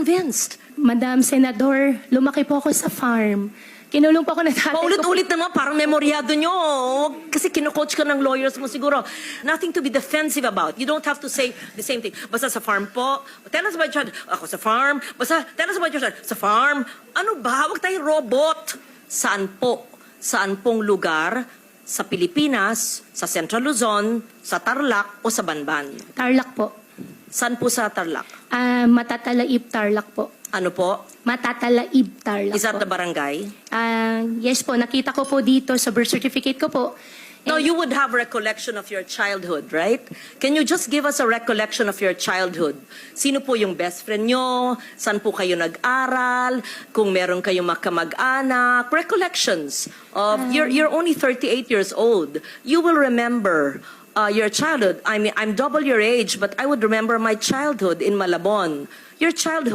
convinced? Madam Senador, lumaki po ako sa farm. Kinulong po ako na tatay ko. Paulit-ulit naman, parang memoryado nyo. Kasi kino-coach ka ng lawyers mo siguro. Nothing to be defensive about. You don't have to say the same thing. Basta sa farm po. Tell us about your child. Ako sa farm. Basta tell us about your child. Sa farm. Ano ba? Huwag tayong robot. Saan po? Saan pong lugar sa Pilipinas, sa Central Luzon, sa Tarlac o sa Banban? Tarlac po. Saan po sa Tarlac? Matatalaib Tarlac po. Ano po? Matatalaib Tarlac Is that po. the barangay? Yes po, nakita ko po dito sa birth certificate ko po. No, you would have recollection of your childhood, right? Can you just give us a recollection of your childhood? Sino po yung best friend nyo? Saan po kayo nag-aral? Kung meron kayong makamag-anak? Recollections of, you're only 38 years old. You will remember your childhood. I mean, I'm double your age, but I would remember my childhood in Malabon. Your childhood.